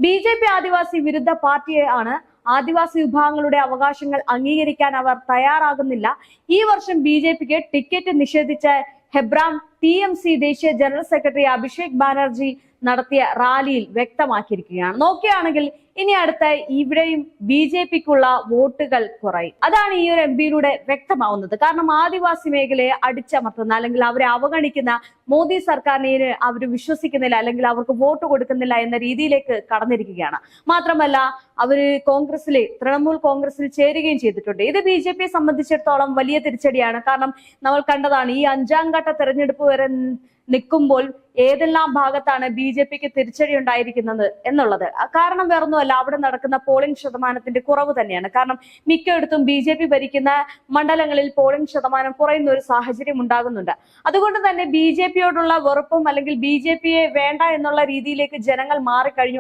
BJP ആദിവാസി വിരുദ്ധ പാർട്ടിയാണ്. ആദിവാസി വിഭാഗങ്ങളുടെ അവകാശങ്ങൾ അംഗീകരിക്കാൻ അവർ തയ്യാറാകുന്നില്ല. ഈ വർഷം BJPക്ക് ടിക്കറ്റ് നിഷേധിച്ച ഹെബ്രാം TMC ദേശീയ ജനറൽ സെക്രട്ടറി അഭിഷേക് ബാനർജി നടത്തിയ റാലിയിൽ വ്യക്തമാക്കിയിരിക്കുകയാണ്. നോക്കുകയാണെങ്കിൽ ഇനി അടുത്ത ഇവിടെയും BJPക്കുള്ള വോട്ടുകൾ കുറയും. അതാണ് ഈ ഒരു MP-യിലൂടെ വ്യക്തമാവുന്നത്. കാരണം ആദിവാസി മേഖലയെ അടിച്ചമർത്തുന്ന അല്ലെങ്കിൽ അവരെ അവഗണിക്കുന്ന മോദി സർക്കാരിനെ അവർ വിശ്വസിക്കുന്നില്ല, അല്ലെങ്കിൽ അവർക്ക് വോട്ട് കൊടുക്കുന്നില്ല എന്ന രീതിയിലേക്ക് കടന്നിരിക്കുകയാണ്. മാത്രമല്ല അവര് തൃണമൂൽ കോൺഗ്രസിൽ ചേരുകയും ചെയ്തിട്ടുണ്ട്. ഇത് BJPയെ സംബന്ധിച്ചിടത്തോളം വലിയ തിരിച്ചടിയാണ്. കാരണം നമ്മൾ കണ്ടതാണ് ഈ 5ാം ഘട്ട തെരഞ്ഞെടുപ്പ് വരെ നിൽക്കുമ്പോൾ ഏതെല്ലാം ഭാഗത്താണ് BJPക്ക് തിരിച്ചടി ഉണ്ടായിരിക്കുന്നത് എന്നുള്ളത്. കാരണം വേറൊന്നുമല്ല, അവിടെ നടക്കുന്ന പോളിംഗ് ശതമാനത്തിന്റെ കുറവ് തന്നെയാണ്. കാരണം മിക്കയിടത്തും BJP ഭരിക്കുന്ന മണ്ഡലങ്ങളിൽ പോളിംഗ് ശതമാനം കുറയുന്ന ഒരു സാഹചര്യം ഉണ്ടാകുന്നുണ്ട്. അതുകൊണ്ട് തന്നെ BJPയോടുള്ള വെറുപ്പും അല്ലെങ്കിൽ BJPയെ വേണ്ട എന്നുള്ള രീതിയിലേക്ക് ജനങ്ങൾ മാറിക്കഴിഞ്ഞു.